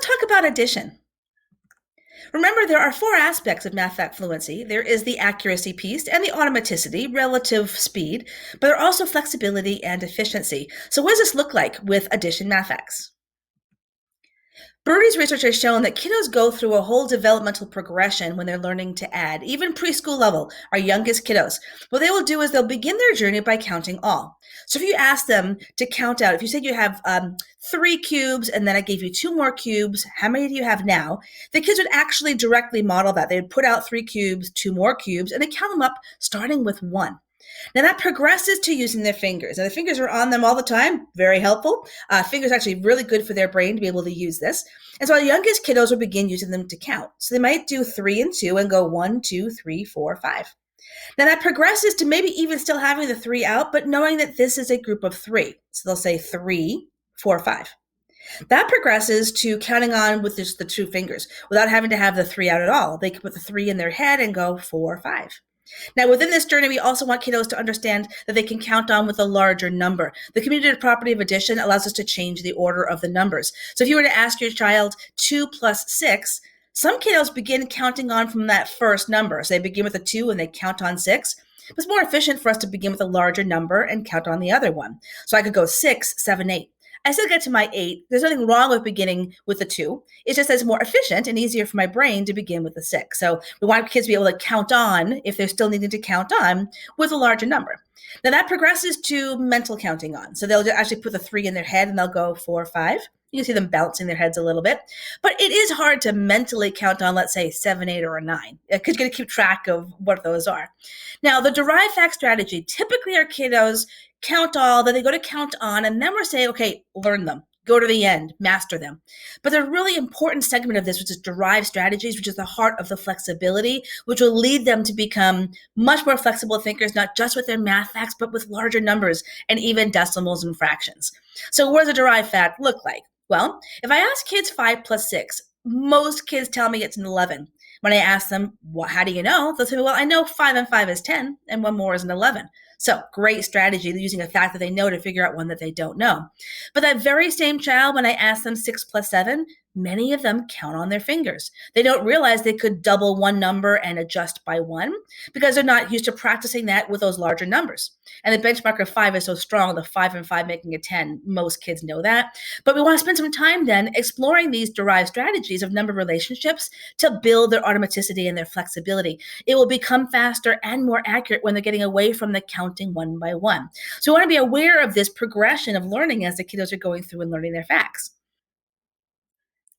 talk about addition. Remember, there are four aspects of math fact fluency. There is the accuracy piece and the automaticity, relative speed, but there are also flexibility and efficiency. So what does this look like with addition math facts? Birdie's research has shown that kiddos go through a whole developmental progression when they're learning to add, even preschool level, our youngest kiddos. What they will do is they'll begin their journey by counting all. So if you ask them to count out, if you said you have 3 cubes and then I gave you 2 more cubes, how many do you have now? The kids would actually directly model that. They would put out 3 cubes, 2 more cubes, and they count them up starting with 1. Now that progresses to using their fingers. Now the fingers are on them all the time, very helpful. Fingers are actually really good for their brain to be able to use this. And so our youngest kiddos will begin using them to count. So they might do 3 and 2 and go 1, 2, 3, 4, 5. Now that progresses to maybe even still having the 3 out, but knowing that this is a group of 3. So they'll say 3, 4, 5. That progresses to counting on with just the 2 fingers without having to have the 3 out at all. They can put the 3 in their head and go 4, 5. Now, within this journey, we also want kiddos to understand that they can count on with a larger number. The commutative property of addition allows us to change the order of the numbers. So if you were to ask your child 2 plus 6, some kiddos begin counting on from that first number. So they begin with a 2 and they count on 6. It's more efficient for us to begin with a larger number and count on the other one. So I could go 6, 7, 8. I still get to my 8. There's nothing wrong with beginning with the 2. It's just that it's more efficient and easier for my brain to begin with the 6. So we want kids to be able to count on, if they're still needing to count on, with a larger number. Now that progresses to mental counting on. So they'll actually put the 3 in their head and they'll go 4, 5. You can see them bouncing their heads a little bit. But it is hard to mentally count on, let's say, 7, 8, or a 9, because you're going to keep track of what those are. Now, the derived fact strategy, typically our kiddos count all, then they go to count on, and then we're saying, okay, learn them. Go to the end, master them. But the really important segment of this, which is derived strategies, which is the heart of the flexibility, which will lead them to become much more flexible thinkers, not just with their math facts, but with larger numbers and even decimals and fractions. So what does a derived fact look like? Well, if I ask kids 5 plus 6, most kids tell me it's an 11. When I ask them, well, how do you know? They'll say, well, I know 5 and 5 is 10, and 1 more is an 11. So great strategy using a fact that they know to figure out one that they don't know. But that very same child, when I ask them 6 plus 7, many of them count on their fingers. They don't realize they could double one number and adjust by 1 because they're not used to practicing that with those larger numbers. And the benchmark of 5 is so strong, the 5 and 5 making a 10. Most kids know that. But we want to spend some time then exploring these derived strategies of number relationships to build their automaticity and their flexibility. It will become faster and more accurate when they're getting away from the counting one by one. So we want to be aware of this progression of learning as the kiddos are going through and learning their facts.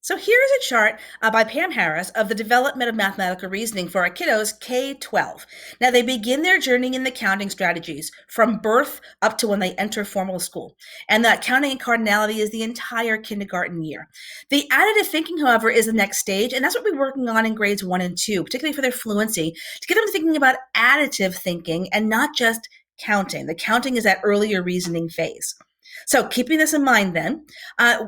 So here's a chart by Pam Harris of the development of mathematical reasoning for our kiddos K-12. Now they begin their journey in the counting strategies from birth up to when they enter formal school. And that counting and cardinality is the entire kindergarten year. The additive thinking, however, is the next stage, and that's what we're working on in grades 1 and 2, particularly for their fluency, to get them thinking about additive thinking and not just counting. The counting is that earlier reasoning phase. So keeping this in mind then,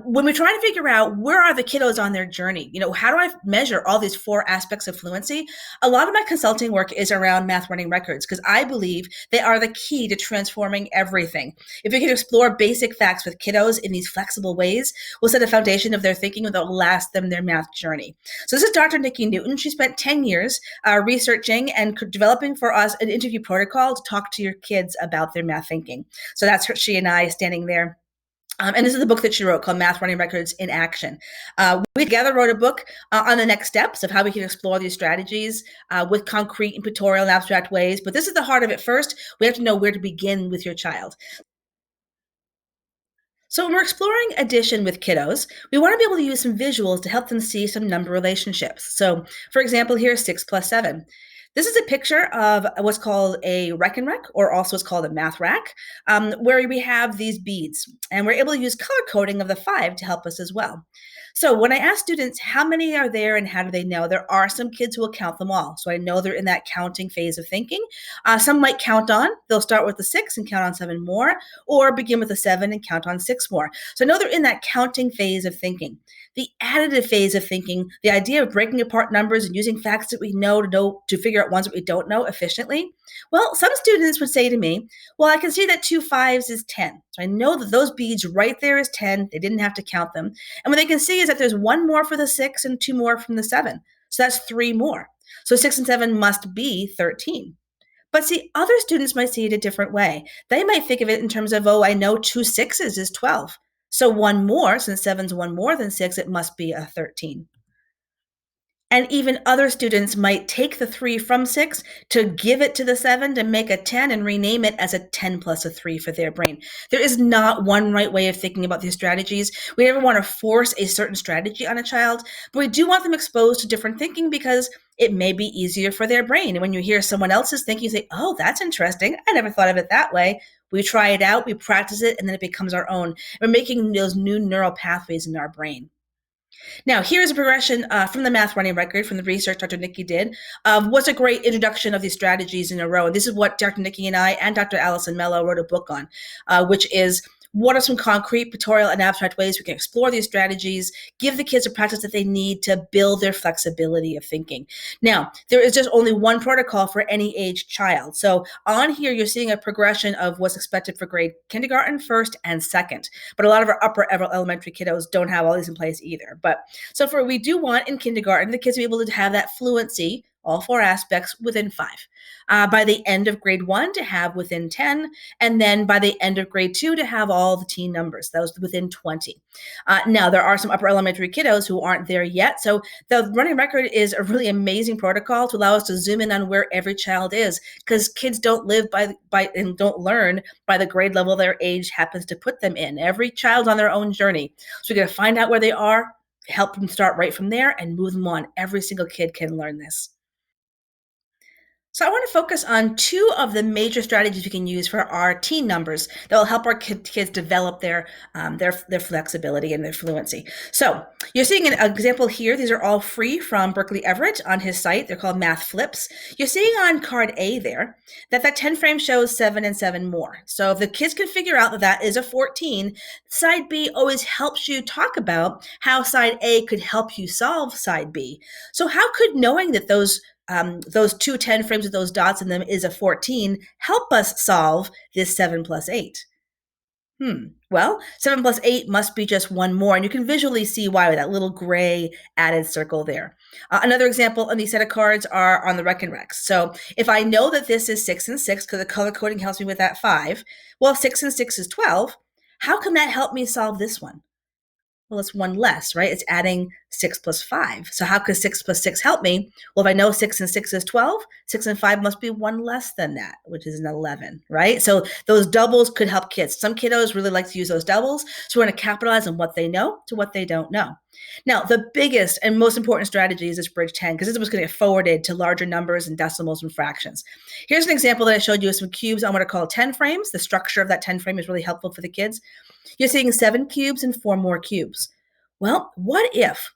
when we try to figure out where are the kiddos on their journey, how do I measure all these 4 aspects of fluency? A lot of my consulting work is around math learning records because I believe they are the key to transforming everything. If we can explore basic facts with kiddos in these flexible ways, we'll set a foundation of their thinking that will last them their math journey. So this is Dr. Nikki Newton. She spent 10 years researching and developing for us an interview protocol to talk to your kids about their math thinking. So that's she and I standing there. And this is the book that she wrote called Math Learning Records in Action. We together wrote a book on the next steps of how we can explore these strategies with concrete and pictorial and abstract ways. But this is the heart of it first. We have to know where to begin with your child. So when we're exploring addition with kiddos, we want to be able to use some visuals to help them see some number relationships. So for example, here's 6 plus 7. This is a picture of what's called a reckon rec, or also it's called a math rack, where we have these beads, and we're able to use color coding of the 5 to help us as well. So when I ask students how many are there and how do they know, there are some kids who will count them all. So I know they're in that counting phase of thinking. Some might count on, they'll start with the 6 and count on 7 more, or begin with the 7 and count on 6 more. So I know they're in that counting phase of thinking. The additive phase of thinking, the idea of breaking apart numbers and using facts that we know to figure figure out ones that we don't know efficiently? Well, some students would say to me, well, I can see that 2 5s is 10. So I know that those beads right there is 10. They didn't have to count them. And what they can see is that there's one more for the 6 and two more from the 7. So that's 3 more. So 6 and 7 must be 13. But see, other students might see it a different way. They might think of it in terms of, oh, I know 2 6s is 12. So one more, since 7's one more than 6, it must be a 13. And even other students might take the 3 from 6 to give it to the 7 to make a 10 and rename it as a 10 plus a 3 for their brain. There is not one right way of thinking about these strategies. We never want to force a certain strategy on a child, but we do want them exposed to different thinking because it may be easier for their brain. And when you hear someone else's thinking, you say, oh, that's interesting. I never thought of it that way. We try it out, we practice it, and then it becomes our own. We're making those new neural pathways in our brain. Now, here's a progression from the math running record from the research Dr. Nikki did of what's a great introduction of these strategies in a row. And this is what Dr. Nikki and I and Dr. Allison Mello wrote a book on, which is what are some concrete, pictorial, and abstract ways we can explore these strategies, give the kids a practice that they need to build their flexibility of thinking. Now, there is just only one protocol for any age child. So on here, you're seeing a progression of what's expected for grade kindergarten, first, and second. But a lot of our upper elementary kiddos don't have all these in place either. But so we do want in kindergarten, the kids to be able to have that fluency, all 4 aspects, within 5. By the end of grade 1 to have within 10, and then by the end of grade 2 to have all the teen numbers, those within 20. Now, there are some upper elementary kiddos who aren't there yet, so the running record is a really amazing protocol to allow us to zoom in on where every child is, because kids don't live by and don't learn by the grade level their age happens to put them in. Every child's on their own journey, so we got to find out where they are, help them start right from there, and move them on. Every single kid can learn this. So I want to focus on 2 of the major strategies we can use for our teen numbers that will help our kids develop their flexibility and their fluency. So you're seeing an example here. These are all free from Berkeley Everett on his site. They're called Math Flips. You're seeing on card A there that 10 frame shows 7 and 7 more. So if the kids can figure out that that is a 14, side B always helps you talk about how side A could help you solve side B. So how could knowing that those 2 10 frames with those dots in them is a 14 help us solve this 7 plus 8? Well, 7 plus 8 must be just one more, and you can visually see why with that little gray added circle there. Another example on these set of cards are on the Rec and Recs. So if I know that this is 6 and 6, because the color coding helps me with that 5, well, 6 and 6 is 12. How can that help me solve this one? Well, it's one less, right? It's adding 6 plus 5. So how could 6 plus 6 help me? Well, if I know 6 and 6 is 12, 6 and 5 must be one less than that, which is an 11, right? So those doubles could help kids. Some kiddos really like to use those doubles. So we're going to capitalize on what they know to what they don't know. Now, the biggest and most important strategy is this bridge 10, because this is what's going to get forwarded to larger numbers and decimals and fractions. Here's an example that I showed you with some cubes on what I call 10 frames. The structure of that 10 frame is really helpful for the kids. You're seeing 7 cubes and 4 more cubes. Well, what if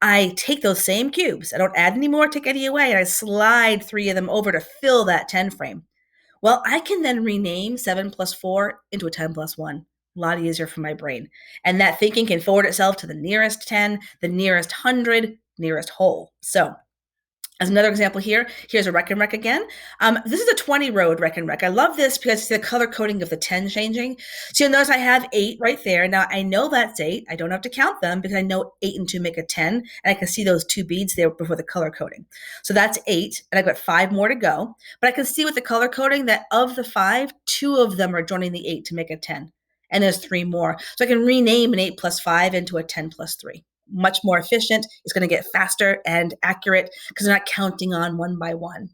I take those same cubes, I don't add any more, take any away, and I slide 3 of them over to fill that 10 frame? Well, I can then rename 7 plus 4 into a 10 plus 1. A lot easier for my brain. And that thinking can forward itself to the nearest 10, the nearest 100, nearest whole. So as another example here, here's a Rec and Rec again. This is a 20 road Rec and Rec. I love this because the color coding of the 10 changing. So you'll notice I have 8 right there. Now I know that's 8. I don't have to count them because I know 8 and 2 make a 10. And I can see those 2 beads there before the color coding. So that's 8. And I've got 5 more to go. But I can see with the color coding that of the 5, 2 of them are joining the 8 to make a 10. And there's 3 more. So I can rename an 8 plus 5 into a 10 plus 3. Much more efficient. It's going to get faster and accurate because they're not counting on one by one.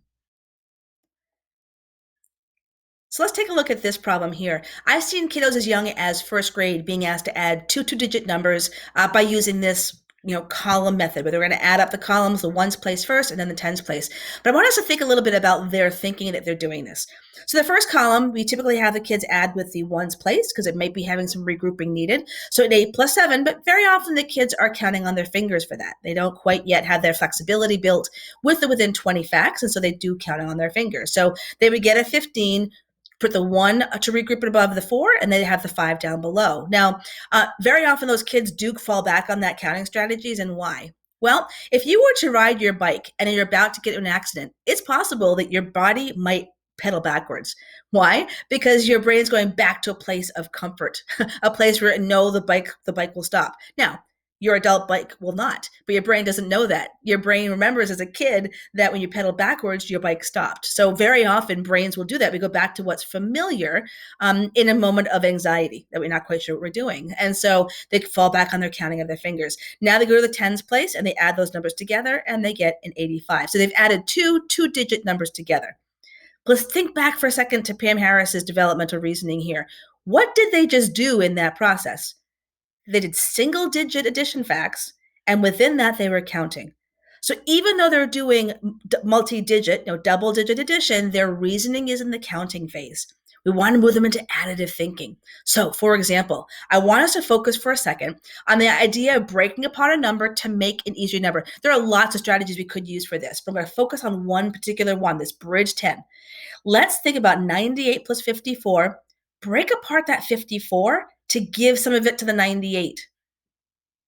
So let's take a look at this problem here. I've seen kiddos as young as first grade being asked to add 2 2-digit numbers by using this column method, where they're going to add up the columns, the ones placed first and then the tens placed. But I want us to think a little bit about their thinking that they're doing this. So the first column, we typically have the kids add with the ones placed because it might be having some regrouping needed. So an 8 plus 7, but very often the kids are counting on their fingers for that. They don't quite yet have their flexibility built with the within 20 facts, and so they do count on their fingers. So they would get a 15, put the 1 to regroup it above the 4, and then have the 5 down below. Now, very often those kids do fall back on that counting strategies, and why? Well, if you were to ride your bike and you're about to get in an accident, it's possible that your body might pedal backwards. Why? Because your brain's going back to a place of comfort, a place where no, the bike will stop. Now, your adult bike will not, but your brain doesn't know that. Your brain remembers as a kid that when you pedal backwards, your bike stopped. So very often brains will do that. We go back to what's familiar in a moment of anxiety that we're not quite sure what we're doing. And so they fall back on their counting of their fingers. Now they go to the tens place and they add those numbers together and they get an 85. So they've added two-digit numbers together. Let's think back for a second to Pam Harris's developmental reasoning here. What did they just do in that process? They did single digit addition facts, and within that, they were counting. So even though they're doing multi digit, double digit addition, their reasoning is in the counting phase. We want to move them into additive thinking. So, for example, I want us to focus for a second on the idea of breaking apart a number to make an easier number. There are lots of strategies we could use for this, but I'm going to focus on one particular one, this bridge 10. Let's think about 98 plus 54. Break apart that 54 to give some of it to the 98.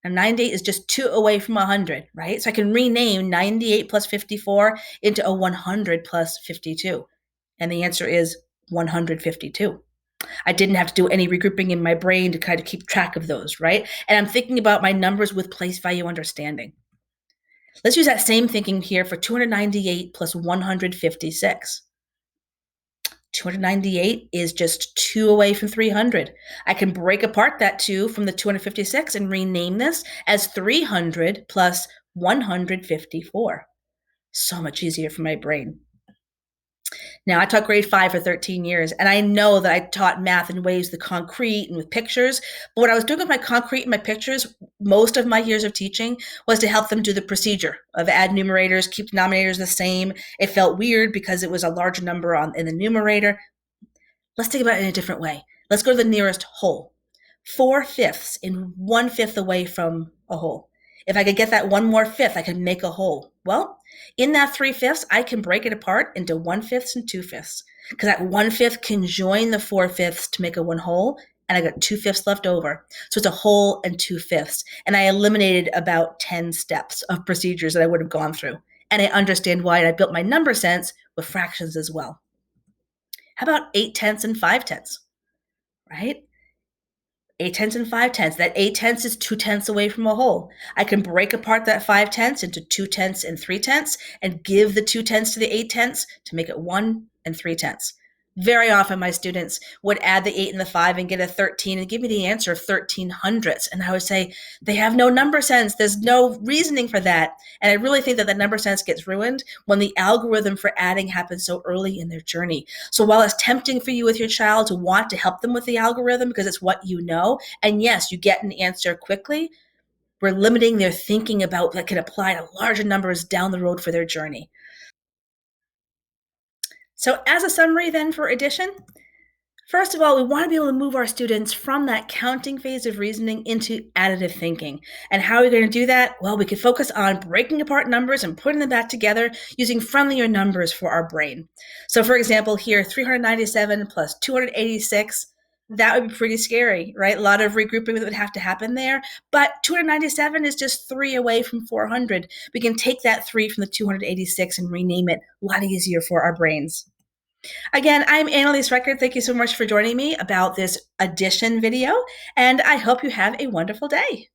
And 98 is just 2 away from 100, right? So I can rename 98 plus 54 into a 100 plus 52. And the answer is 152. I didn't have to do any regrouping in my brain to kind of keep track of those, right? And I'm thinking about my numbers with place value understanding. Let's use that same thinking here for 298 plus 156. 298 is just 2 away from 300. I can break apart that 2 from the 256 and rename this as 300 plus 154. So much easier for my brain. Now, I taught grade 5 for 13 years, and I know that I taught math in ways the concrete and with pictures. But what I was doing with my concrete and my pictures, most of my years of teaching, was to help them do the procedure of add numerators, keep denominators the same. It felt weird because it was a larger number in the numerator. Let's think about it in a different way. Let's go to the nearest whole. 4/5 in 1/5 away from a whole. If I could get that one more fifth, I could make a whole. Well, in that 3/5, I can break it apart into 1/5 and 2/5, because that 1/5 can join the 4/5 to make a one whole, and I got 2/5 left over. So it's a whole and 2/5. And I eliminated about 10 steps of procedures that I would have gone through. And I understand why, and I built my number sense with fractions as well. How about 8/10 and 5/10, right? 8/10 and 5/10. That 8/10 is 2/10 away from a whole. I can break apart that 5/10 into 2/10 and 3/10 and give the 2/10 to the 8/10 to make it 1 and 3/10. Very often my students would add the 8 and the 5 and get a 13 and give me the answer of 1300ths. And I would say, they have no number sense. There's no reasoning for that. And I really think that the number sense gets ruined when the algorithm for adding happens so early in their journey. So while it's tempting for you with your child to want to help them with the algorithm because it's what you know, and yes, you get an answer quickly, we're limiting their thinking about that can apply to larger numbers down the road for their journey. So as a summary then for addition, first of all, we want to be able to move our students from that counting phase of reasoning into additive thinking. And how are we going to do that? Well, we could focus on breaking apart numbers and putting them back together using friendlier numbers for our brain. So for example, here, 397 plus 286, that would be pretty scary, right? A lot of regrouping that would have to happen there. But 297 is just 3 away from 400. We can take that 3 from the 286 and rename it. A lot easier for our brains. Again, I'm Annalise Record. Thank you so much for joining me about this addition video, and I hope you have a wonderful day.